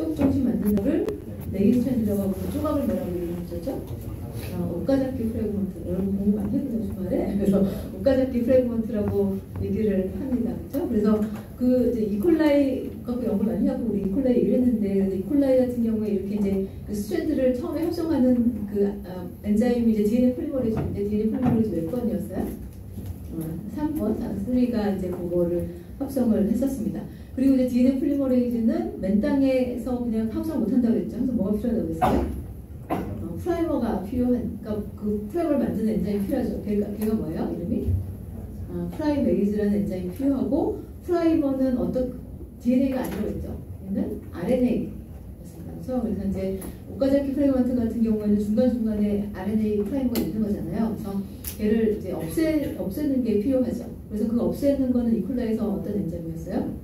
쪽쪽씩 만든 거를 레깅 스트랜드라고 하고 조각을 뭐라고 얘기했죠? 옷가잡기 프래그먼트. 여러분 공부 많이 해보죠 주말에. 그래서 옷가잡기 프래그먼트라고 얘기를 합니다. 그렇죠? 그래서 그 이제 이콜라이 갖고 연구를 많이 하고 우리 이콜라이 얘기를 했는데 이콜라이 같은 경우에 이렇게 이제 그 스트랜드를 처음에 협성하는 그 엔자임이 이제 DNA 폴리머레이즈인데 DNA 폴리머레이즈 몇 번이었어요? 3번. 3가 이제 그거를 합성을 했었습니다. 그리고 이제 DNA 폴리머레이즈는 맨 땅에서 그냥 합성 못한다고 그랬죠. 그래서 뭐가 필요하다고 그랬어요? 프라이머가 필요한, 그러니까 그 프라이머를 만드는 엔자임이 필요하죠. 걔가 뭐예요? 이름이? 프라이메이즈라는 엔자임이 필요하고, 프라이머는 어떤 DNA가 아니라고 했죠. 얘는 RNA였습니다. 그렇죠? 그래서 이제 오카자키 프래그먼트 같은 경우에는 중간중간에 RNA 프라이머가 있는 거잖아요. 그래서 걔를 이제 없애는 게 필요하죠. 그래서 그 없애는 거는 이콜라에서 어떤 엔자임이었어요?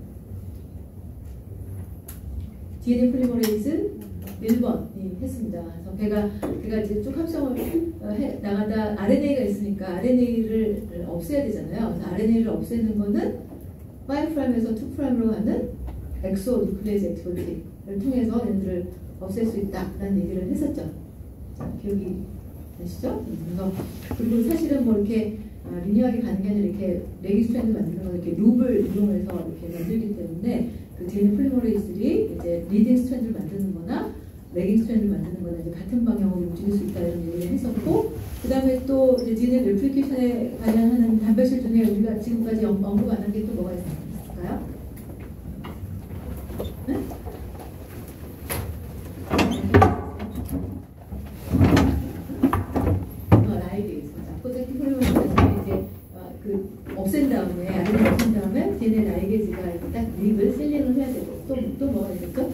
DNA 폴리머레이즈 1번이 했습니다. 그래서 걔가 이제 쭉 합성을 해 나가다 RNA가 있으니까 RNA를 없애야 되잖아요. 그래서 RNA를 없애는 거는 5'에서 2'으로 가는 엑소뉴클레이즈 액티비티를 통해서 얘들을 없앨 수 있다라는 얘기를 했었죠. 자, 기억이 나시죠? 그래서 그리고 사실은 뭐 이렇게 리니어하게 가는 게 아니라 이렇게 레깅 스트랜드 만드는 건 이렇게 룹을 이용해서 이렇게 만들기 때문에 그 DNA 폴리머레이즈들이 이제 리딩 스트랜드를 만드는 거나 레깅 스트랜드를 만드는 거나 이제 같은 방향으로 움직일 수 있다 이런 얘기를 했었고, 그 다음에 또 이제 DNA 레플리케이션에 관련하는 단백질 중에 우리가 지금까지 언급 안 한 게 또 뭐가 있을까요? 네? 라이게이즈. 코자키 폴리머레이즈가 이제 그 없앤 다음에 RNA 없앤 다음에 DNA 라이게이즈가 이렇게 딱 립을 셀링을 해야 되고 또 뭐가 있을까?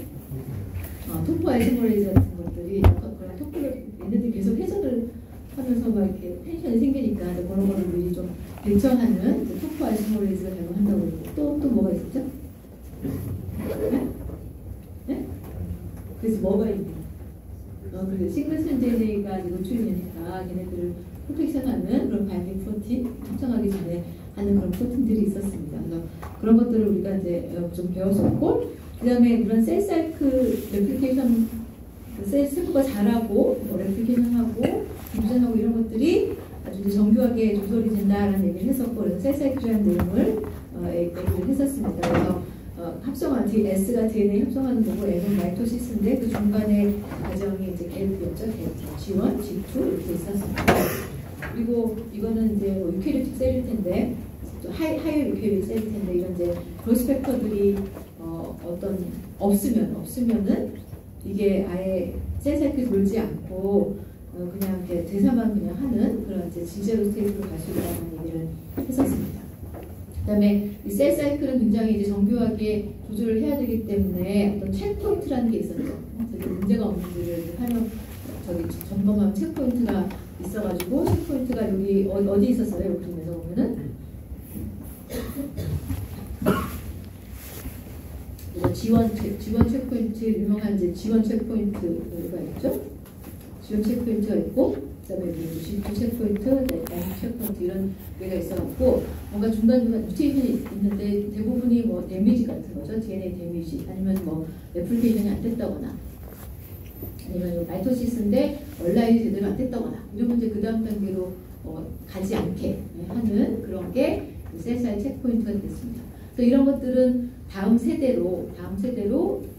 토포 아이소머레이즈 같은 것들이 그런 토포를 얘네들이 계속 해석을 하면서 막 이렇게 텐션이 생기니까 그런 거를 미리 좀 대처하는 토포 아이소머레이즈가 작용한다고 그러고 또 뭐가 있었죠? 네? 네? 그래서 뭐가 있니? 그리고 싱글스 DNA가 노출이 되니까 걔네들을 프로텍션하는 그런 바이딩 프로틴 합성하기 전에 하는 그런 프로틴들이 있었습니다. 그래서 그런 것들을 우리가 이제 좀 배웠었고, 그 다음에 이런 셀 사이클 레플리케이션, 셀 세포가 자라고 레플리케이션하고 디비전하고 이런 것들이 아주 정교하게 조절이 된다라는 얘기를 했었고, 그래서 셀 사이클이라는 내용을 얘기를 했었습니다. 그래서 합성한 S가 DNA 합성하는 거고 N은 마이토시스인데 그 중간에 과정이 이제 갭이었죠. G1, G2 이렇게 있었습니다. 그리고 이거는 이제 뭐 유캐리오틱 셀일 텐데 하이어 유캐리오틱 셀일 텐데 이런 이제 그로스 팩터들이 어떤 없으면은 이게 아예 셀 사이클 돌지 않고 그냥 이렇게 대사만 그냥 하는 그런 이제 진제로 스테이트로 갈 수 있다는 얘기를 했었습니다. 그다음에 이 셀 사이클은 굉장히 이제 정교하게 조절을 해야 되기 때문에 어떤 체크포인트라는 게 있었죠. 문제가 없는지를 점검하면 체크포인트가 있어가지고 체크포인트가 여기 어디 있었어요? 여기 그림에서 보면은 G1 체크포인트 유명한 이제 G1 체크포인트가 있죠. G1 체크포인트가 있고, 그다음에 G2 체크포인트, N 체크포인트 이런 게가 있어갖고 뭔가 중간중간 뮤테이션이 있는데 대부분이 뭐 데미지 같은 거죠. DNA 데미지 아니면 뭐 레플리케이션이 안 됐다거나 아니면 마이토시스인데 얼라인이 제대로 안 됐다거나 이러면 이제 그 다음 단계로 가지 않게 하는 그런 게 셀 사이 체크포인트가 되겠습니다. 그래서 이런 것들은 다음 세대로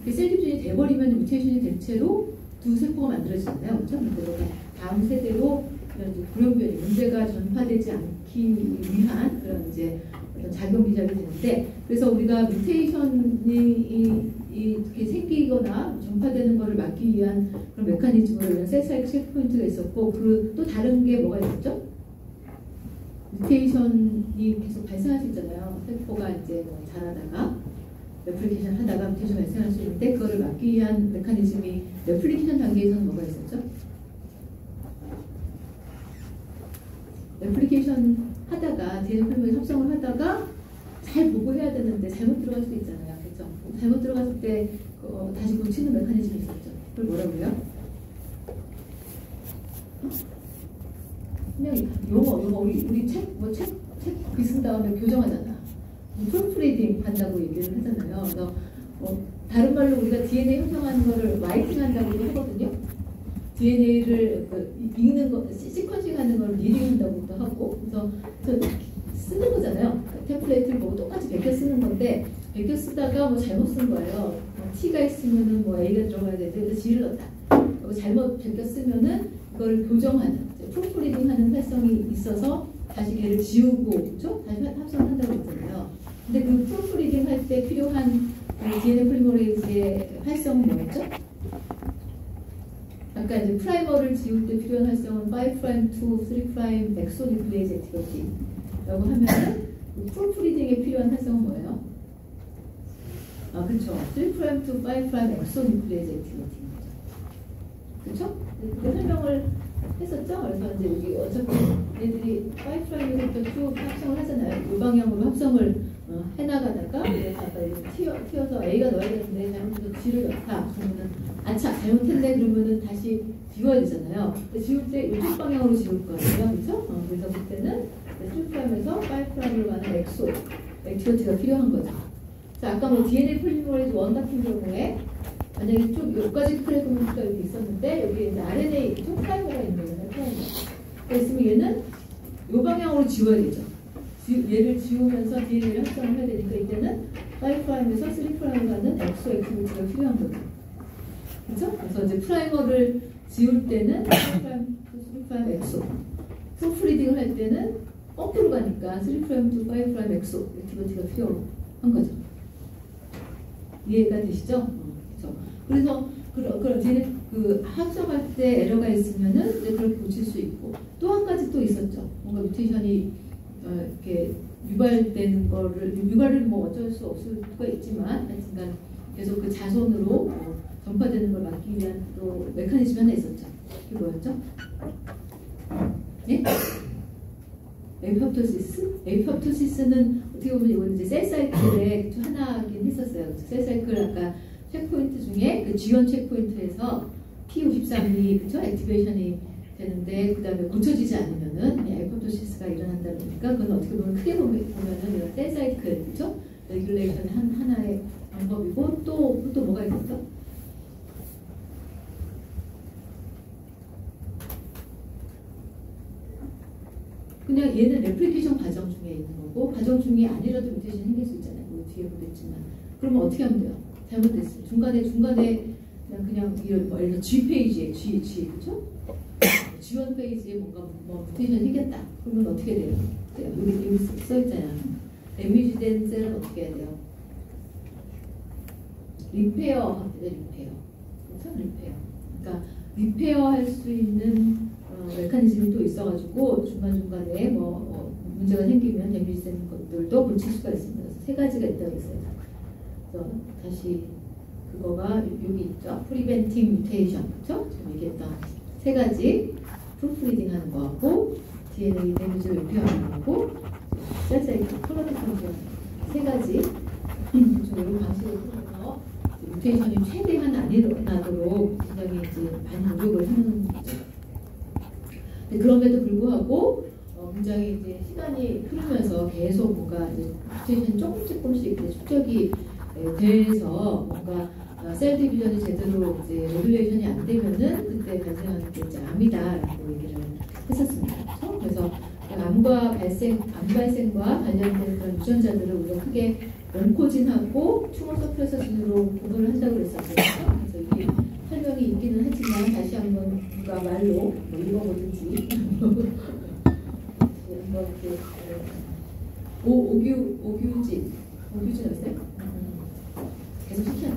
셀 디비전이 돼버리면 뮤테이션이 된 채로 두 세포가 만들어지잖아요. 그렇죠? 다음 세대로 이런 불용변이 문제가 전파되지 않기 위한 그런 이제 어떤 작용 기작이 되는데, 그래서 우리가 뮤테이션이 이렇게 생기거나 전파되는 것을 막기 위한 그런 메커니즘으로 이런 셀 사이클 체크포인트가 있었고, 그 또 다른 게 뭐가 있었죠? 뮤테이션이 계속 발생할 수 있잖아요. 세포가 이제 뭐 자라다가 레플리케이션 하다가 뮤테이션 발생할 수 있는데 그거를 막기 위한 메커니즘이 레플리케이션 단계에서는 뭐가 있었죠? 레플리케이션 하다가 DNA 폴리머레이즈 합성을 하다가 잘 보고 해야 되는데 잘못 들어갈 수도 있잖아요. 그렇죠? 잘못 들어갔을 때 다시 고치는 메커니즘이 있었죠. 그걸 뭐라고요? 그냥 영어 우리 책 글 쓴 다음에 교정하잖아. 프로프리딩 한다고 얘기를 하잖아요. 그래서 다른 말로 우리가 DNA 형성하는 거를 라이팅 한다고도 하거든요. DNA를 읽는 거, 시퀀싱 하는 걸 리딩 한다고도 하고, 그래서 쓰는 거잖아요. 템플레이트를 보고 똑같이 베껴 쓰는 건데, 베껴 쓰다가 뭐 잘못 쓴 거예요. T가 있으면은 뭐 A가 들어가야 되는데, 그래서 G를 넣었다. 그리고 잘못 베껴 쓰면은 그걸 교정하는, 프로프리딩 하는 활성이 있어서 다시 걔를 지우고, 그렇죠? 다시 합성한다고 했잖아요. 근데 그 프로프리딩 할 때 필요한 DNA 폴리머레이즈의 활성은 뭐였죠? 아까 이제 프라이머를 지울 때 필요한 활성은 5' to 3' 엑소뉴클레이즈 액티비티라고 하면은 프로프리딩에 필요한 활성은 뭐예요? 아, 그렇죠. 3' to 5' 엑소뉴클레이즈 액티비티인 거죠. 그렇죠? 그 설명을 했었죠. 그래서 이제 여기 어차피 얘들이 5'에서부터 쭉 합성을 하잖아요. 이 방향으로 합성을 해나가다가 아까 튀어서 A가 넣어야 되는데 잘못해서 G를 넣다. 그러면은 아차 잘못했네 그러면은 다시 지워야 되잖아요. 근데 지울 때 이쪽 방향으로 지울 거예요, 그렇죠? 그래서 그때는 3'에서 5'으로 가는 엑소 액티비티가 필요한 거죠. 자, 아까 뭐 DNA 폴리머레이즈 1 같은 경우에 만약에 쭉 여기까지 프레그먼트가 이렇게 있었는데 여기 이제 RNA 쪽 프라이머가 있는 거예요, 프라이머. 그랬으면 얘는 이 방향으로 지워야 되죠. 얘를 지우면서 DNA를 합성을 해야 되니까 이때는 5'에서 3'으로 가는 엑소 액티비티가 필요한 거죠. 그렇죠? 그래서 이제 프라이머를 지울 때는 5', 엑소. 프로프리딩을 할 때는 거꾸로 가니까 3' to 5' 엑소 액티비티가 필요한 거죠. 이해가 되시죠? 그렇죠? 그래서 그런 그 합성할 때 에러가 있으면은 이제 그렇게 고칠 수 있고 또 한 가지 또 있었죠. 뭔가 뮤테이션이 이렇게 유발되는 거를 유발을 뭐 어쩔 수 없을 수가 있지만 하여튼간 계속 그 자손으로 전파되는 걸 막기 위한 또 메커니즘이 하나 있었죠. 그게 뭐였죠? 네? 에피옵토시스? 에피옵토시스는 어떻게 보면 이건 이제 셀 사이클의 하나긴 했었어요. 셀 사이클 아까 체크포인트 중에 그 G1 체크포인트에서 P53이 그쵸? 액티베이션이 되는데 그 다음에 고쳐지지 않으면은 에피옵토시스가 일어난다 보니까 그건 어떻게 보면 크게 보면은 이런 셀 사이클 그쵸? 레귤레이션의 하나의 방법이고 또 뭐가 있었죠? 그냥 얘는 레플리케이션 과정 중에 있는 거고 과정 중에 아니라도 뮤테이션 생길 수 있잖아요. 우리 뒤에 보겠지만 그러면 어떻게 하면 돼요? 잘못됐어요. 중간에 그냥 이런 뭐 예를 들어 G 페이지에 G 그렇죠? G1 페이지에 뭔가 뭐 뮤테이션 생겼다. 그러면 어떻게 돼요? 여기 써 있잖아요. 데미지된 셀은 어떻게 해야 돼요? 리페어 합니다. 리페어. 그렇죠? 리페어. 그러니까 리페어 할 수 있는 메커니즘이 또 있어가지고 중간중간에 문제가 생기면 데미지되는 것들도 고칠 수가 있습니다. 그래서 세 가지가 있다고 했어요. 그래서 다시 그거가 여기 있죠. 프리벤팅 뮤테이션, 그렇죠? 지금 얘기했던 세 가지 프로프리딩 하는 거하고 DNA 데미지를 리페어하는 거고 셀 사이클 콜라텍 컨트롤 세 가지 이런 방식을 통해서 뮤테이션이 최대한 안 일어나도록 굉장히 이제 많이 노력을 하는 거죠. 그럼에도 불구하고 굉장히 이제 시간이 흐르면서 계속 뭔가 이제 뮤테이션이 조금씩 이렇게 축적이 돼서 뭔가 셀 디비전이 제대로 이제 레귤레이션이 안 되면은 그때 발생하는 게 이제 암이다라고 얘기를 했었습니다. 그렇죠? 그래서 암 발생과 관련된 그런 유전자들을 우리가 크게 온코진하고 튜머 서프레서진으로 구분을 한다고 그랬었어요. 그래서 이 설명이 있기는 하지만 다시 한번 누가 말로 읽어보든지 한번 이렇게 오규진 어때요? 계속 시키나요?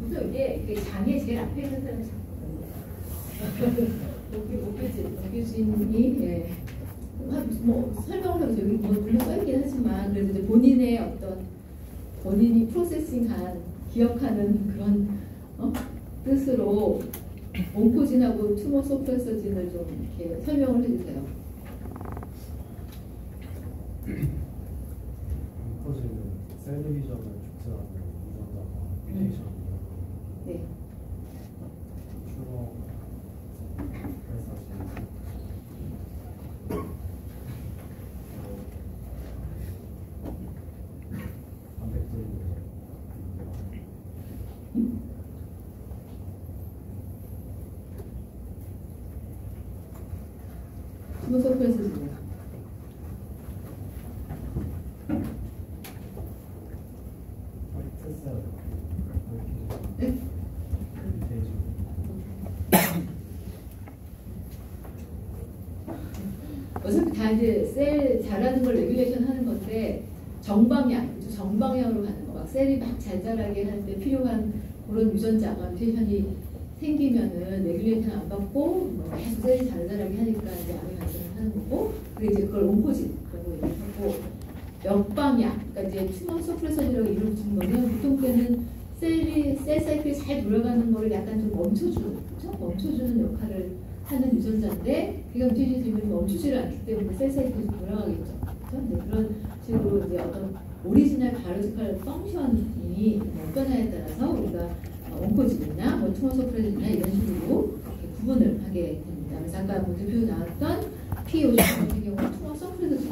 보통 이게 장에 제일 앞에 있는 사람이 오규진이 뭐 설명을 하면서 여기 물론 써있긴 하지만 그래도 이제 본인의 어떤 본인이 프로세싱한 기억하는 그런 뜻으로 온코진하고 튜머 서프레서진을 좀 이렇게 설명을 해주세요. 온코진은 셀 디비전을 촉진하는 유전자가 뮤테이션이에요. 네. 튜머 서프레서진 투머 서프레서 지네. 됐어요. 네? 어차피 다 이제 셀 잘하는 걸 레귤레이션 하는 건데 정방향, 정방향으로 가는 거. 막 셀이 막 잘 자라게 하는데 필요한 그런 유전자가 뮤테이션이 생기면은 레귤레이션 안 받고 뭐 계속 셀이 잘 자라게 하니까 이제 암이 발생을 하는 거고, 그리고 이제 그걸 온코진이라고 얘기하고, 역방향, 그러니까 이제 투머 서프레서라고 이름을 붙인 거는 보통 때는 셀 사이클이 잘 돌아가는 거를 약간 좀 멈춰주는, 그렇죠? 멈춰주는 역할을 하는 유전자인데, 그게 뮤테이션이 되면 멈추지를 않기 때문에 셀 사이클이 돌아가겠죠. 그렇죠? 이제 그런 식으로 이제 어떤 오리지널 바이오로지컬 펑션이 어떠냐에 따라서 우리가 온코진이나 뭐 투머 서프레서나 이런 식으로 이렇게 구분을 하게 됩니다. 그래서 아까 뭐 대표 나왔던 P50 같은 경우는 투머 서프레서죠.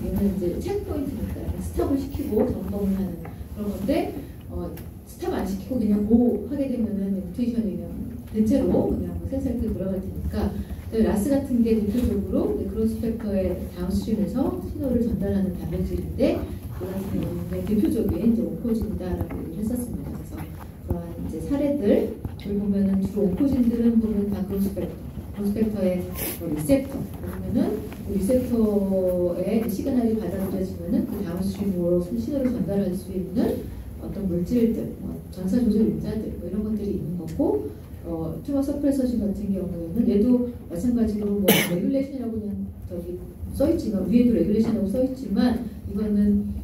얘는 이제 체크포인트니까 스탑을 시키고 점검을 하는 그런 건데, 스탑 안 시키고 그냥 고 하게 되면은 뮤테이션이 그냥 대체로 그냥 셀사이클 돌아갈 테니까, 라스 같은 게 대표적으로 크로스 팩터의 다운스트림에서 신호를 전달하는 단백질인데, 그 같은 경우는 대표적인 이제 온코진이다라고 얘기를 했었습니다. 그래서 그러한 이제 사례들 보면은 주로 온코진들은 보면 다 크로스 팩터의 리셉터, 그러면은 그 리셉터의 시그널이 받아들여지면은 그 다운스트림으로 신호를 전달할 수 있는 어떤 물질들, 전사 조절 인자들 뭐 이런 것들이 있는 거고, 투머 서프레서진 같은 경우에는 얘도 마찬가지로 뭐 레귤레이션이라고 그냥 저기 써있지만, 위에도 레귤레이션이라고 써있지만, 이거는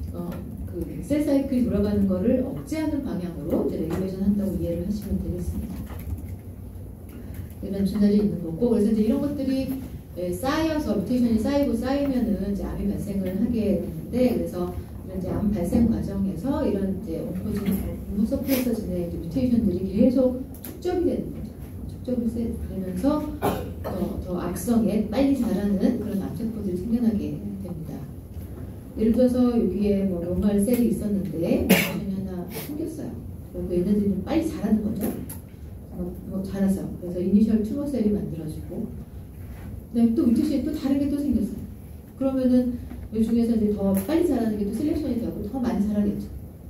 그 셀 사이클이 돌아가는 거를 억제하는 방향으로 이제 레귤레이션 한다고 이해를 하시면 되겠습니다. 이런 진단이 있는 거고, 그래서 이제 이런 것들이 쌓여서 뮤테이션이 쌓이면은 이제 암이 발생을 하게 되는데, 그래서 이런 이제 암 발생 과정에서 이런 이제 온코진, 서프레서진의 뮤테이션들이 계속 축적이 되는 거죠. 축적이 되면서 더 악성에 빨리 자라는 그런 암세포들이 생겨나게 됩니다. 예를 들어서 여기에 뭐 노멀 셀이 있었는데 뮤테이션이 하나 생겼어요. 그리고 얘네들이 좀 빨리 자라는 거죠. 자라서 그래서 이니셜 투머 셀이 만들어지고, 그다음에 또 뮤테이션이 또 다른 게 또 생겼어요. 그러면은 이 중에서 이제 더 빨리 자라는 게 또 셀렉션이 되고 더 많이 자라겠죠.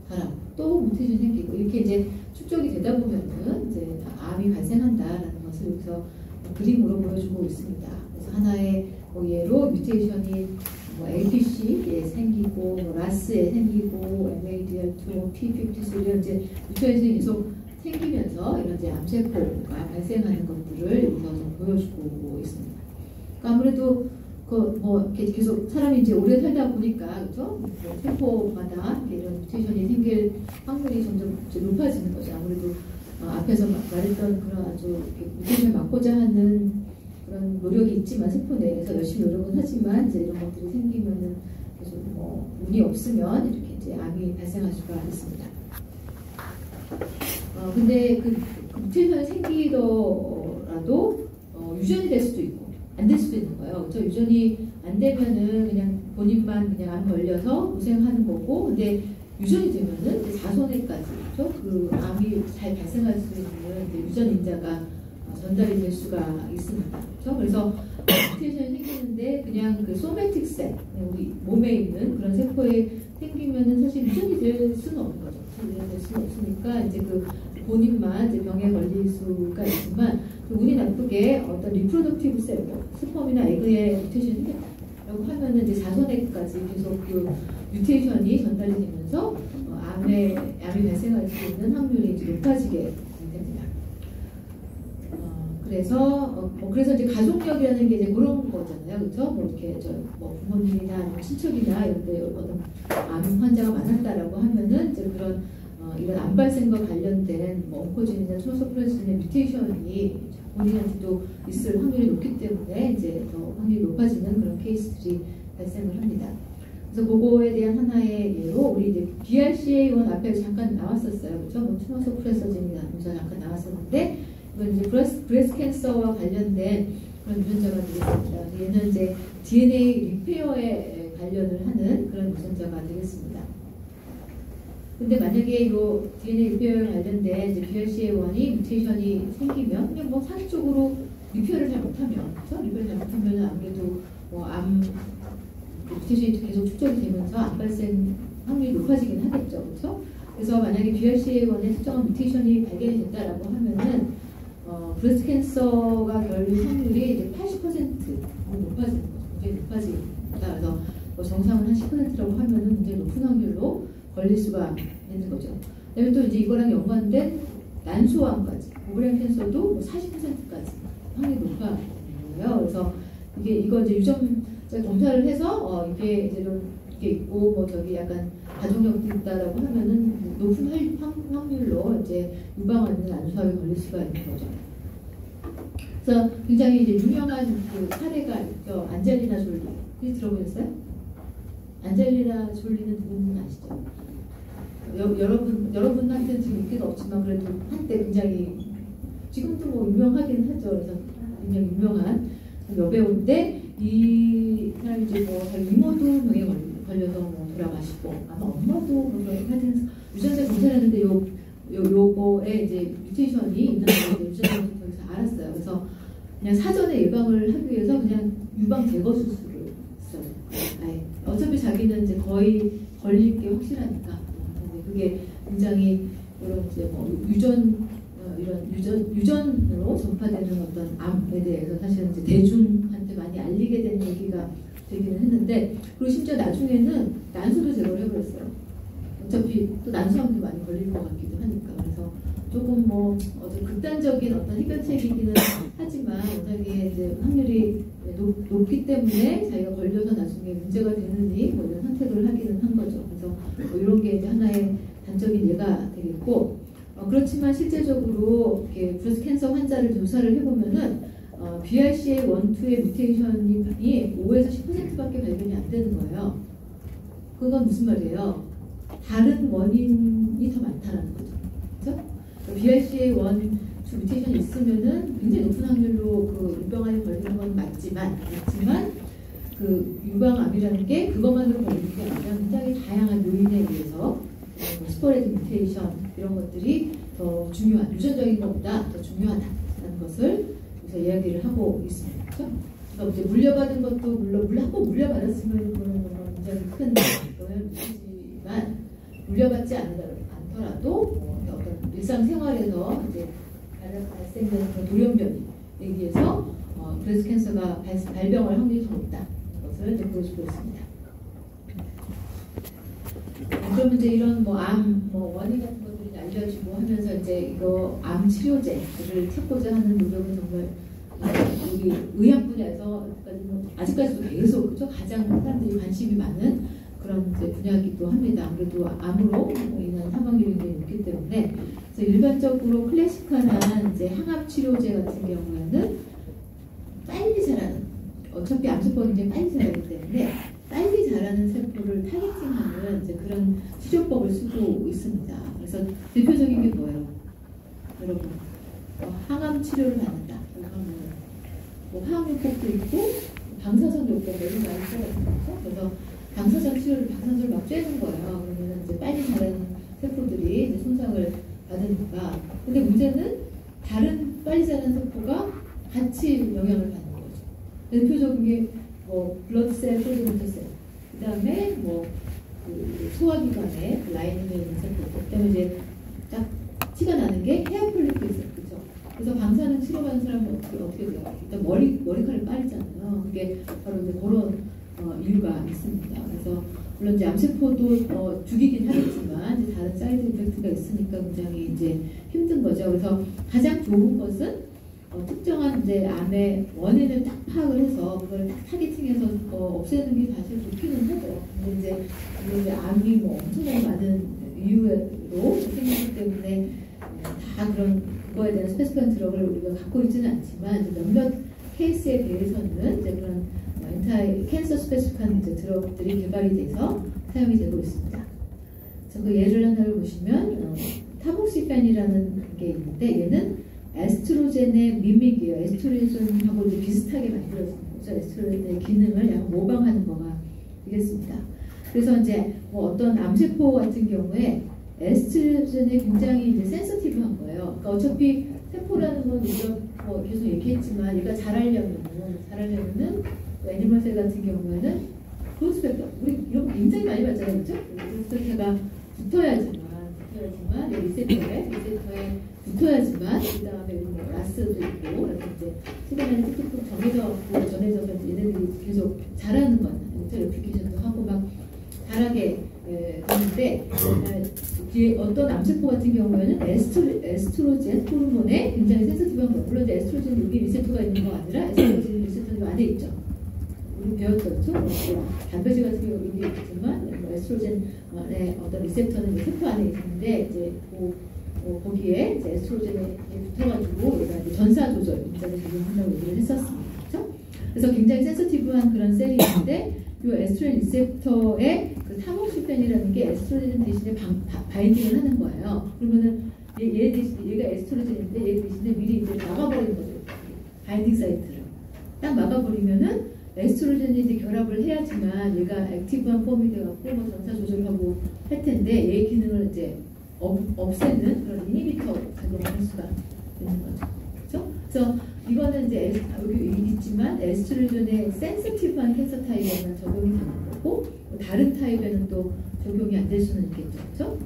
자라고 또 뮤테이션 생기고, 이렇게 이제 축적이 되다 보면은 이제 암이 발생한다라는 것을 여기서 그림으로 보여주고 있습니다. 그래서 하나의 뭐 예로 뮤테이션이 뭐 APC에 생기고, 뭐 라스에 생기고, MADR2, P53 이런 이제 뮤테이션이 계속 생기면서 이런 이제 암세포가 발생하는 것들을 여기서 좀 보여주고 있습니다. 그러니까 아무래도 뭐 계속 사람이 이제 오래 살다 보니까, 그렇죠? 세포마다 이런 뮤테이션이 생길 확률이 점점 높아지는 거죠. 아무래도 앞에서 말했던 그런 아주 뮤테이션 막고자 하는 그런 노력이 있지만, 세포 내에서 열심히 노력은 하지만 이제 이런 것들이 생기면은 계속 뭐 운이 없으면 이렇게 이제 암이 발생할 수가 있습니다. 근데 그 뮤테이션이 생기더라도 유전이 될 수도 있고 안 될 수도 있는 거예요. 그렇죠? 유전이 안 되면은 그냥 본인만 그냥 암 걸려서 고생하는 거고, 근데 유전이 되면은 이제 자손에까지, 그렇죠? 그 암이 잘 발생할 수 있는 이제 유전 인자가 전달이 될 수가 있습니다. 그렇죠? 그래서 뮤테이션이 생기는데 그냥 그 소매틱 셀, 우리 몸에 있는 그런 세포에 생기면은 사실 유전이 될 수는 없는 거죠. 유전이 될 수는 없으니까 이제 그 본인만 이제 병에 걸릴 수가 있지만, 운이 나쁘게 어떤 리프로덕티브 셀, 스펌이나 에그에 뮤테이션이 생겼다라고 하면은 이제 자손에까지 계속 그 뮤테이션이 전달이 되면서 암이 발생할 수 있는 확률이 이제 높아지게 됩니다. 그래서 이제 가족력이라는 게 이제 그런 거잖아요, 그렇죠? 뭐 이렇게 뭐 부모님이나 뭐 친척이나 이런데 어떤 암 환자가 많았다라고 하면은 이제 그런 이런 암 발생과 관련된 뭐 온코진이나 투머 서프레서진의 뮤테이션이 본인한테도 있을 확률이 높기 때문에 이제 더 확률이 높아지는 그런 케이스들이 발생을 합니다. 그래서 그거에 대한 하나의 예로 우리 이제 BRCA1 앞에 잠깐 나왔었어요, 그렇죠? 뭐 투머 서프레서진이라면서 잠깐 나왔었는데, 이건 이제 브레스트 캔서와 관련된 그런 유전자가 되겠습니다. 얘는 이제 DNA 리페어에 관련을 하는 그런 유전자가 되겠습니다. 근데 만약에 이 DNA 리페어에 관련된 BRCA1이 뮤테이션이 생기면 그냥 뭐 상식적으로 리페어를 잘 못하면, 그렇죠? 리페어를 잘 못하면 아무래도 암 뮤테이션이 계속 축적이 되면서 암 발생 확률이 높아지긴 하겠죠, 그렇죠? 그래서 만약에 BRCA1의 특정한 뮤테이션이 발견이 됐다라고 하면은 브레스트 캔서가 걸릴 확률이 이제 80% 높아지는 거죠. 굉장히 높아집니다. 그래서 정상은 한 10%라고 하면은 굉장히 높은 확률로 걸릴 수가 있는 거죠. 그다음에 또 이제 이거랑 연관된 난소암까지, 오브리언 캔서도 40%까지 확률이 높아지는 거예요. 그래서 이거 이제 유전자 검사를 해서 이게 이제 이게 있고 뭐 저기 약간 가족력도 있다라고 하면은 높은 확률로 이제 유방암이나 난소암에 걸릴 수가 있는 거죠. 그래서 굉장히 이제 유명한 그 사례가 있죠. 안젤리나 졸리. 혹시 들어보셨어요? 안젤리나 졸리는 누군지 아시죠? 여러분한테는 지금 인기가 없지만 그래도 한때 굉장히 지금도 뭐 유명하긴 하죠. 그래서 굉장히 유명한 여배우인데 이 사람이 이제 뭐 자기 이모도 병에 걸려서 뭐 돌아가시고 아마 엄마도 뭐 하여튼 유전자 검사했는데 요거에 이제 뮤테이션이 있는 걸 유전자 검사에서 알았어요. 그래서 그냥 사전에 예방을 하기 위해서 그냥 유방 제거 수술을 했어요. 아예 어차피 자기는 이제 거의 걸릴 게 확실하니까. 그게 굉장히 이런 이제 뭐 유전으로 전파되는 어떤 암에 대해서 사실은 이제 대중한테 많이 알리게 된 얘기가 되기는 했는데, 그리고 심지어 나중에는 난소도 제거를 해버렸어요. 어차피 또 난소암도 많이 걸릴 것 같기도 하니까. 그래서 조금 뭐 극단적인 어떤 해결책이기는 하지만 워낙에 이제 확률이 높기 때문에 자기가 걸려서 나중에 문제가 되느니 뭐 이런 선택을 하기는 한 거죠. 그래서 뭐 이런 게 이제 하나의 단적인 예가 되겠고, 그렇지만 실제적으로 이렇게 브레스트 캔서 환자를 조사를 해보면은 BRCA1, 2의 뮤테이션이 5에서 10%밖에 발견이 안 되는 거예요. 그건 무슨 말이에요? 다른 원인이 더 많다는 거죠. 그렇죠? BRCA1, 2 뮤테이션이 있으면은 굉장히 높은 확률로 그 유방암에 걸리는 건 맞지만 그 유방암이라는 게 그것만으로 걸리는 게 아니라 굉장히 다양한 요인에 의해서 스포레드 뮤테이션 이런 것들이 더 중요한, 유전적인 것보다 더 중요하다는 것을 그래서 이야기를 하고 있습니다. 그렇죠? 그러니까 이제 물려받은 것도 물론 한번 물려받았으면 그런 굉장히 큰 영향을 미치지만 물려받지 않더라도 어떤 일상생활에서 이제 발생되는 그런 돌연변이에 의해서 브레스트 캔서가 발병할 확률이 더 높다는 것을 보여주고 있습니다. 그러면 이제 이런 암 원인 같은 것들이 알려지고 하면서 이제 이거 암 치료제를 찾고자 하는 노력은 정말 우리 의학 분야에서 아직까지도 계속 그죠? 가장 사람들이 관심이 많은 그런 이제 분야이기도 합니다. 아무래도 암으로 인한 사망률이 높기 때문에 그래서 일반적으로 클래식한 이제 항암 치료제 같은 경우에는 빨리 자라는, 어차피 암세포가 굉장히 빨리 자라기 때문에 빨리 자라는 세포를 타겟팅하는 이제 그런 치료법을 쓰고 있습니다. 그래서 대표적인 게 뭐예요? 여러분, 항암 치료를 받는다. 뭐 항암요법도 있고 방사선 요법 이런 많이 써요. 그래서 방사선 치료를 방사선을 막 쬐는 거예요. 그러면 이제 빨리 자라는 세포들이 이제 손상을 받으니까. 근데 문제는 다른 빨리 자라는 세포가 같이 영향을 받는 거죠. 대표적인 게 뭐 블러드셀, 프로토셀, 그 다음에 그 소화기관에 라인에 있는 세포, 그 다음에 이제 딱 티가 나는 게 헤어 폴리클이죠. 그죠? 그래서 방사능 치료받는 사람은 어떻게 돼요? 일단 머리카락이 빠지잖아요. 그게 바로 이제 그런 이유가 있습니다. 그래서 물론 이제 암세포도 죽이긴 하겠지만 이제 다른 사이드 이펙트가 있으니까 굉장히 이제 힘든 거죠. 그래서 가장 좋은 것은 특정한 이제 암의 원인을 딱 파악을 해서 그걸 딱 타겟팅해서 없애는 게 사실 좋기는 하죠. 근데 이제 암이 엄청나게 많은 이유로 생기기 때문에 다 그거에 대한 스페시피한 드럭을 우리가 갖고 있지는 않지만 이제 몇몇 케이스에 대해서는 이제 그런 엔타이 캔서 스페시피한 드럭들이 개발이 돼서 사용이 되고 있습니다. 그래서 그 예를 하나를 보시면 타목시펜이라는 게 있는데 얘는 에스트로겐의 미믹이에요. 에스트로겐하고 이제 비슷하게 만들어진 거죠. 에스트로겐의 기능을 약간 모방하는 거가 되겠습니다. 그래서 이제 어떤 암세포 같은 경우에 에스트로겐이 굉장히 이제 센서티브한 거예요. 그러니까 어차피 세포라는 건 우리가 뭐 계속 얘기했지만 얘가 자라려면은 애니멀셀 같은 경우에는 그로스펙터 우리 이런 거 굉장히 많이 봤잖아요, 그렇죠? 그로스펙터가 붙어야지만 리셉터에 붙어야지만 그 다음에 뭐 라스도 있고 그래서 이제 시간이 툭툭툭 전해져서 얘네들이 계속 자라는 건 아니죠. 레플리케이션도 하고 막 자라게 되는데 뒤에 어떤 암세포 같은 경우에는 에스트로겐 호르몬에 굉장히 센서티브한 거예요. 물론 에스트로겐 여기 리셉터가 있는 거 아니라 에스트로겐 리셉터가 안에 있죠. 우리 배웠었죠. 단백질 같은 경우 여기 있지만 에스트로겐의 어떤 리셉터는 세포 안에 있는데 이제 거기에 이제 에스트로겐에 붙어가지고 얘가 이제 전사 조절 문제를 적용한다고 얘기를 했었습니다. 그렇죠? 그래서 굉장히 센서티브한 그런 셀이 있는데 이 에스트로겐 리셉터의 그 타목시펜이라는 게 에스트로겐 대신에 바인딩을 하는 거예요. 그러면은 얘 대신에 얘가 에스트로겐인데 얘 대신에 미리 이제 막아버리는 거죠. 바인딩 사이트를 딱 막아버리면은 에스트로겐이 이제 결합을 해야지만 얘가 액티브한 폼이 돼갖고 뭐 전사 조절하고 할 텐데 얘의 기능을 이제 없애는 그런 이니비터 작용을 할 수가 있는 거죠. 그렇죠? 그래서 이거는 이제 여기 있지만 에스트로겐의 센시티브한 캔서 타입에만 적용이 되는 거고 다른 타입에는 또 적용이 안 될 수는 있겠죠. 그렇죠?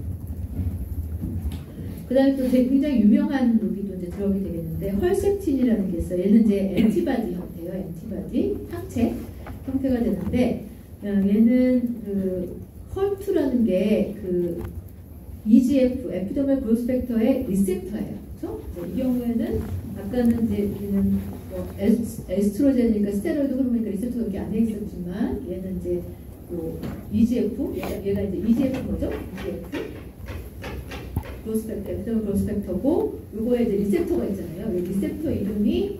그 다음에 또 굉장히 유명한 여기도 이제 들어오게 되겠는데 헐셉틴이라는 게 있어요. 얘는 이제 엔티바디 형태예요. 엔티바디 항체 형태가 되는데 얘는 그 헐2라는 게 그 EGF, 에피더멀 그로스 팩터의 리셉터예요. 그렇죠? 이 경우에는 아까는 이제 얘는 뭐 에스트로겐이니까 스테로이드 호르몬이니까 리셉터가 이렇게 안에 있었지만 얘는 이제 그 EGF, 얘가 이제 EGF 뭐죠? EGF 그로스펙터, 에피더멀 그로스펙터고 요거에 이제 리셉터가 있잖아요. 이 리셉터 이름이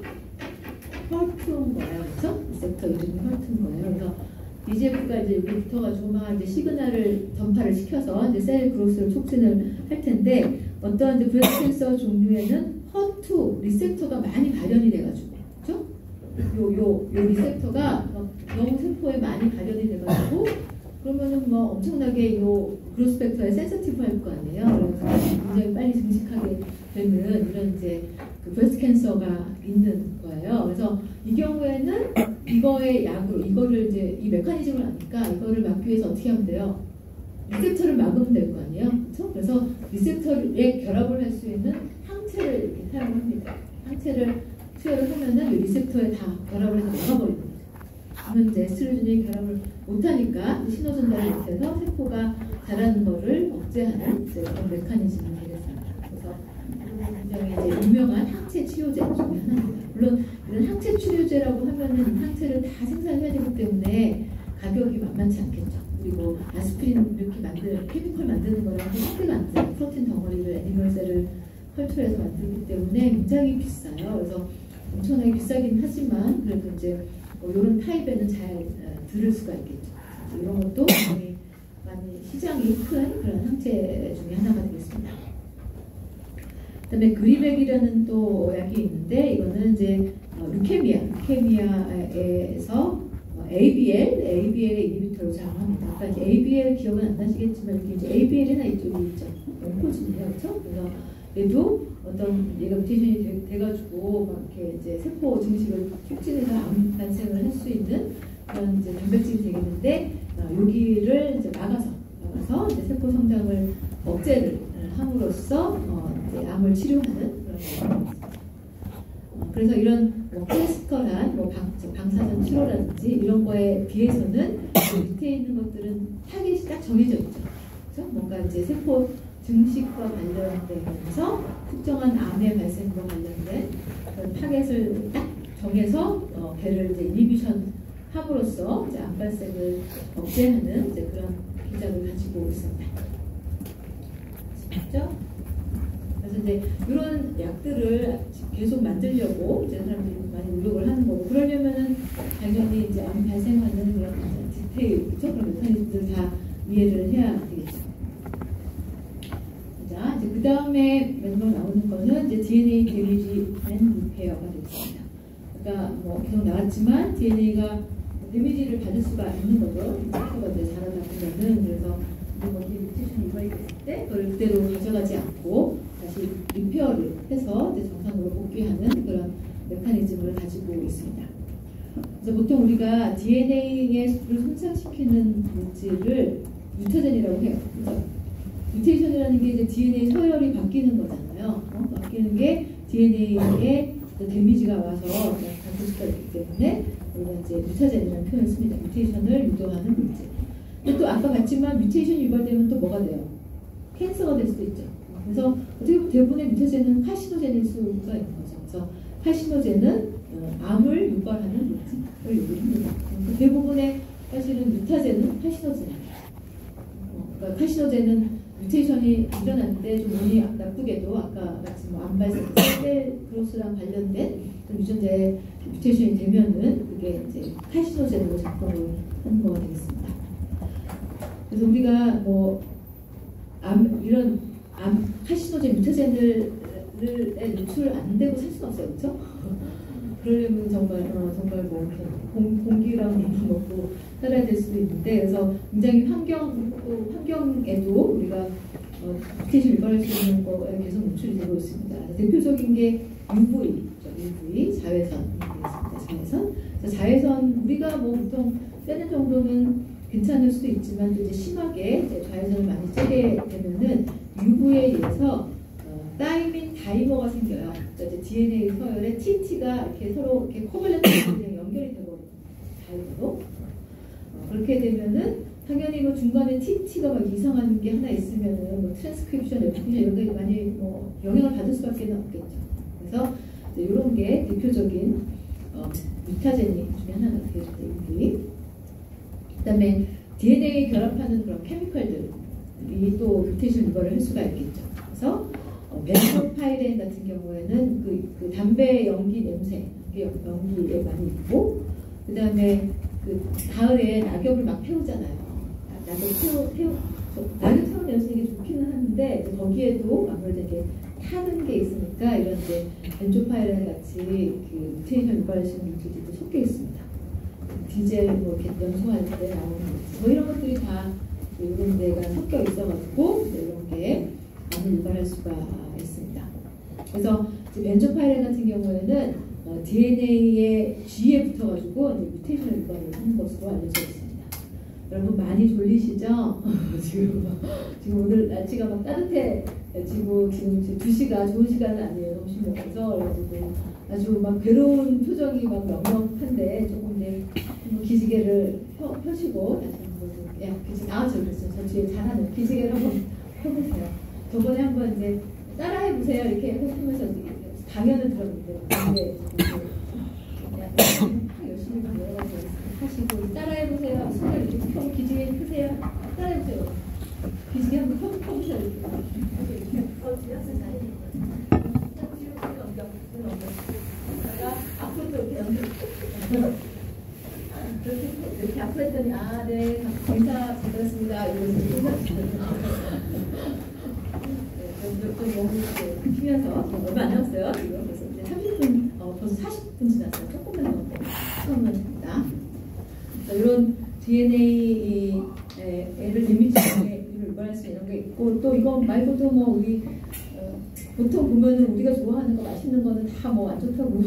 헐트인 거예요. 그렇죠? 리셉터 이름이 헐트인 거예요. 그래서 EGF가 이제 여기 붙어가지고 막 이제 시그널을 전파를 시켜서 이제 셀 그로스를 촉진을 할 텐데 어떤 이제 브레스트 캔서 종류에는 헐트 리셉터가 많이 발현이 돼가지고 그렇죠? 요 리셉터가 너무 세포에 많이 발현이 돼가지고 그러면은 뭐 엄청나게 요 그로스펙터에 센서티브 할 거 아니에요. 그래서 굉장히 빨리 증식하게 되는 이런 이제 그 브레스트 캔서가 있는 거예요. 그래서 이 경우에는 이거의 약으로 이거를 이제 이 메커니즘을 아니까 이거를 막기 위해서 어떻게 하면 돼요? 리셉터를 막으면 될 거 아니에요. 그렇죠? 그래서 리셉터에 결합을 할 수 있는 항체를 이렇게 사용합니다. 항체를 투여를 하면은 이 리셉터에 다 결합을 해서 막아버리는 거죠. 그러면 이제 에스트로겐이 결합을 못하니까 신호 전달을 못해서 세포가 자라는 거를 억제하는 그런 메커니즘이 되겠습니다. 그래서 굉장히 이제 유명한 항체 치료제 중에 하나입니다. 물론 이런 항체 치료제라고 하면은 항체를 다 생산해야 되기 때문에 가격이 만만치 않겠죠. 그리고 아스피린 이렇게 케미컬 만드는 거랑 함께 만드는 프로틴 덩어리를 애니멀셀을 컬처해서 만들기 때문에 굉장히 비싸요. 그래서 엄청나게 비싸긴 하지만 그래도 이제 이런 타입에는 잘 들을 수가 있겠죠. 이런 것도 많이 시장이 큰 그런 항체 중에 하나가 되겠습니다. 그다음에 그리백이라는 또 약이 있는데 이거는 이제 루케미아에서 ABL의 이니비터로 작용합니다. 아까 이제 ABL 기억은 안 나시겠지만 이렇게 이제 ABL이 하나 이쪽에 있죠. 온코진이에요, 그렇죠? 그래서 얘도 어떤 얘가 뮤테이션이 돼가지고 막 이렇게 이제 세포 증식을 촉진해서 암 발생을 할 수 있는 그런 이제 단백질이 되겠는데 여기를 이제 막아서 이제 세포 성장을 억제를 함으로써 이제 암을 치료하는 그런 것입니다. 그래서 이런 클래시컬한 방사선 치료라든지 이런 거에 비해서는 밑에 있는 것들은 타겟이 딱 정해져 있죠. 그렇죠? 뭔가 이제 세포 증식과 관련되면서 특정한 암의 발생과 관련된 그런 타겟을 딱 정해서 배를 이제 이니비션 함으로써 이제 암 발생을 억제하는 이제 그런 기작을 가지고 있습니다. 아시겠죠? 그래서 이제 이런 약들을 계속 만들려고 이제 사람들이 많이 노력을 하는 거고 그러려면은 당연히 이제 암 발생하는 그런 디테일, 그렇죠? 그런 메커니즘들 다 이해를 해야 되겠죠. 자, 이제 그 다음에 맨날 나오는 거는 이제 DNA 데미지 앤 리페어가 되겠습니다. 그러니까 뭐 계속 나왔지만 DNA가 데미지를 받을 수가 있는 거죠. 세포가 이제 자라다 보면은 그래서 근데 거기에 뮤테이션이 유발이 됐을 때 그걸 그대로 가져가지 않고 다시 리페어를 해서 이제 정상으로 복귀하는 그런 메커니즘을 가지고 있습니다. 그래서 보통 우리가 DNA를 손상시키는 물질을 뮤타젠이라고 해요. 그래서 뮤테이션이라는 게 이제 DNA 서열이 바뀌는 거잖아요. 바뀌는 게 DNA에 데미지가 와서 단순시가 있기 때문에 우리가 이제 뮤타젠이라는 표현을 씁니다. 뮤테이션을 유도하는 물질. 근데 또 아까 봤지만 뮤테이션이 유발되면 또 뭐가 돼요? 캔서가 될 수도 있죠. 그래서 어떻게 보면 대부분의 뮤테이션은 카시노젠일 수가 있는 거죠. 그래서 카시노젠은 암을 유발하는 물질을 얘기합니다. 대부분의 사실은 뮤타젠은 카시노젠이에요. 그러니까 카시노젠은 뮤테이션이 일어날 때 좀 운이 나쁘게도 아까 같이 뭐 암발생, 셀크로스랑 관련된 유전자의 뮤테이션이 되면은 그게 이제 카시노젠으로 작동을 하는 거가 되겠습니다. 그래서 우리가 뭐 이런 카시노젠 뮤테이션들에 노출 안 되고 살 수는 없어요, 그렇죠? 그러려면 정말 뭐 공기랑 먹고 살아야 될 수도 있는데, 그래서 굉장히 환경에도 우리가 뮤테이션 유발할 수 있는 거에 계속 노출이 되고 있습니다. 대표적인 게 UV, 자외선이 되겠습니다. 자외선 우리가 뭐 보통 쐬는 정도는 괜찮을 수도 있지만 또 이제 심하게 이제 자외선을 많이 쬐게 되면은 UV에 의해서 다이민 다이머가 생겨요. 이제 DNA 서열에 TT가 이렇게 서로 이렇게 코밸런트로 연결이 되거든요. 다이머로. 그렇게 되면은 당연히 뭐 중간에 TT가 막 이상한 게 하나 있으면은 뭐 트랜스크립션, 레프리션 이런 게 많이 뭐 영향을 받을 수밖에 없겠죠. 그래서 이런 게 대표적인 뮤타젠 중에 하나가 되겠죠. 그다음에 DNA 결합하는 그런 케미컬들이 또 뮤테이션 유발을 할 수가 있겠죠. 그래서 벤조파이렌 같은 경우에는 그 담배 연기 냄새, 연기에 많이 있고, 그 다음에 그 가을에 낙엽을 막 태우잖아요. 낙엽 태우는 연습이 좋기는 하는데 거기에도 아무래도 이게 타는 게 있으니까 이런 이제 벤조파이렌 같이 그 뮤테이션 유발할 수 있는 물질들도 섞여 있습니다. 디젤 뭐 이렇게 연소할 때 나오는 뭐 이런 것들이 다 이런 데가 섞여 있어가지고 이런 게 암을 유발할 수가 있습니다. 그래서 벤조파이렌 같은 경우에는 DNA의 G에 붙어가지고 뮤테이션을 유발을 하는 것으로 알려져 있습니다. 여러분 많이 졸리시죠? 지금 오늘 날씨가 막 따뜻해지고 지금 2시가 좋은 시간은 아니에요. 점심 먹어서 그래가지고 아주 막 괴로운 표정이 막 명명한데 조금 이제 기지개를 펴시고 다시 한번 저 그랬어요. 저 뒤에 잘하는 기지개를 한번 펴보세요. 저번에 한번 이제 따라해보세요. 이렇게 하면서 강연을 들었는데 열심히 여러 가지 하시고 따라해보세요. 손을 이렇게 펴고 기지개 펴세요. 따라해보세요. 기지개 한번 펴보세요. 이렇게 앞으로 이렇게 이렇게 앞으로 했더니 네 인사 잘 들었습니다. 좀 몸을 피면서 얼마 안 남았어요. 그래서 이제 30분 벌써 40분 지났어요. 조금만 더 수업만 합니다. 이런 DNA를 데미지에 유발할 수 있는 게 있고, 또 이거 말고도 뭐 우리 보통 보면은 우리가 좋아하는 거 맛있는 거는 다 뭐 안 좋다고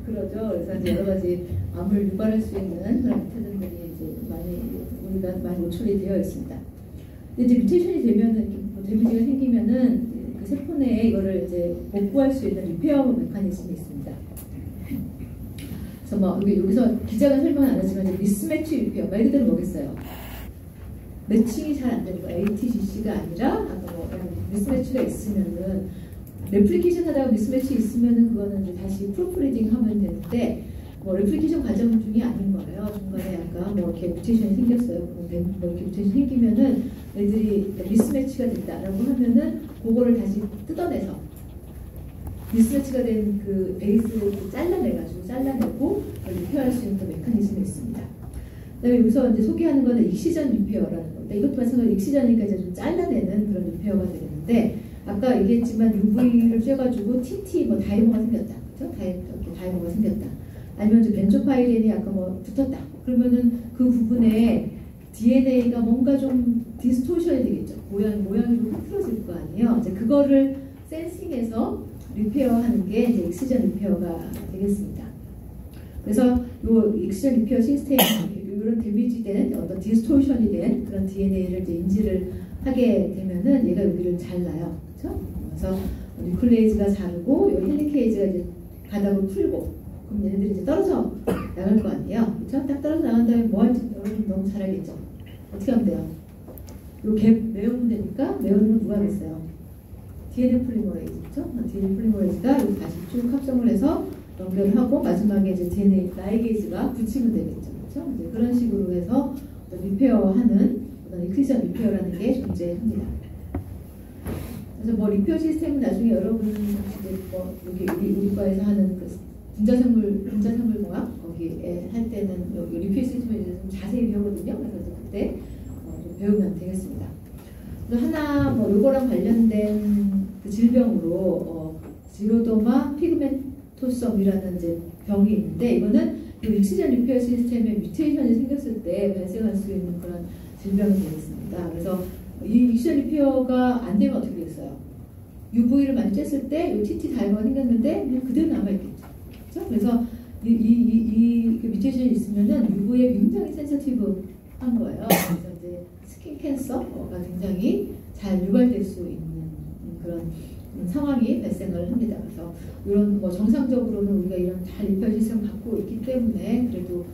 그러죠. 그래서 이제 여러 가지 암을 유발할 수 있는 그런 뮤테이션들이 이제 우리가 많이 노출이 되어 있습니다. 근데 이제 뮤테이션이 되면은 뭐 데미지가 생기면은 그 세포 내에 이거를 이제 복구할 수 있는 리페어 메커니즘이 있습니다. 그래서 뭐 여기서 기자가 설명 안 하지만 이제 미스매치 리페어 말 그대로 뭐겠어요? 매칭이 잘 안 되는 거, ATGC가 아니라 아까 뭐 미스매치가 있으면은 레플리케이션 하다가 미스매치 있으면은 그거는 이제 다시 프로프리딩 하면 되는데 뭐 레플리케이션 과정 중이 아닌 거예요. 중간에 약간 뭐 이렇게 뮤테이션이 생겼어요. 뭐 이렇게 뮤테이션이 생기면은 애들이 미스매치가 됐다라고 하면은 그거를 다시 뜯어내서 미스매치가 된 그 베이스를 잘라내고 리페어할 수 있는 메커니즘이 있습니다. 그다음에 여기서 이제 소개하는 거는 익시전 리페어라는 건데, 이것도 마찬가지로 익시전이니까 이제 좀 잘라내는 그런 리페어가 되겠는데, 아까 얘기했지만 UV를 쬐가지고 TT 뭐 다이머가 생겼다, 그렇죠? 다이머가 생겼다. 아니면 이제 벤조파이렌이 아까 뭐 붙었다. 그러면은 그 부분에 DNA가 뭔가 좀 디스토션이 되겠죠. 모양이 좀 흐트러질 거 아니에요. 이제 그거를 센싱해서 리페어하는 게 이제 익시전 리페어가 되겠습니다. 그래서 이 익시전 리페어 시스템이 이런 데미지된 어떤 디스토션이 된 그런 DNA를 이제 인지를 하게 되면은 얘가 여기를 잘라요. 그렇죠? 그래서 뉴클레이즈가 자르고 이 헬리케이즈가 이제 바닥을 풀고 그럼 얘네들이 이제 떨어져 나갈 거 아니에요. 그렇죠? 딱 떨어져 나간 다음에 뭐 할지 여러분 너무 잘 알겠죠? 어떻게 하면 돼요? 요 갭 메우면 되니까 메우는 건 누가 하겠어요? DNA 폴리머레이즈, 그렇죠? DNA 폴리머레이즈가 여기 다시 쭉 합성을 해서 연결하고 마지막에 이제 DNA 라이게이즈가 붙이면 되겠죠, 그렇죠? 이제 그런 식으로 해서 리페어하는 어떤 익시전 리페어라는 게 존재합니다. 그래서 뭐 리페어 시스템은 나중에 여러분 이제 뭐 여기 우리 과에서 하는 그 분자생물공학 거기에 할 때는 여기 리페어 시스템에 대해서 좀 자세히 배우거든요. 그래서 그때 좀 배우면 되겠습니다. 또 하나 뭐 요거랑 관련된 그 질병으로 지로도마 피그멘토섬이라는 이제 병이 있는데 이거는 이 익시전 리페어 시스템에 뮤테이션이 생겼을 때 발생할 수 있는 그런 질병이 되겠습니다. 그래서 이 익시전 리페어가 안 되면 어떻게 되겠어요? UV를 많이 쬐을 때 이 TT 다이버가 생겼는데 그냥 그대로 남아있겠죠. 그렇죠? 그래서 이 뮤테이션이 있으면은 UV에 굉장히 센서티브한 거예요. 그래서 이제 스킨 캔서가 굉장히 잘 유발될 수 있는 그런 상황이 발생을 합니다. 그래서 이런 뭐 정상적으로는 우리가 이런 잘 리페어 시스템을 갖고 있기 때문에 그래도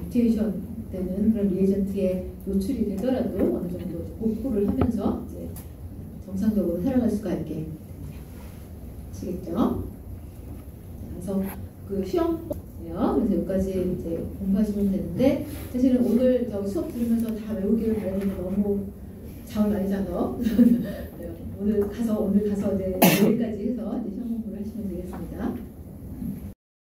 뮤테이션 되는 그런 리에이전트에 노출이 되더라도 어느 정도 복구를 하면서 이제 정상적으로 살아갈 수가 있게 됩니다. 아시겠죠? 그래서 그 시험이요. 그래서 여기까지 이제 공부하시면 되는데 사실은 오늘 저 수업 들으면서 다 외우기를 바라는데 너무 잠을 많이 자서 오늘 가서 이제 내일까지 해서 이제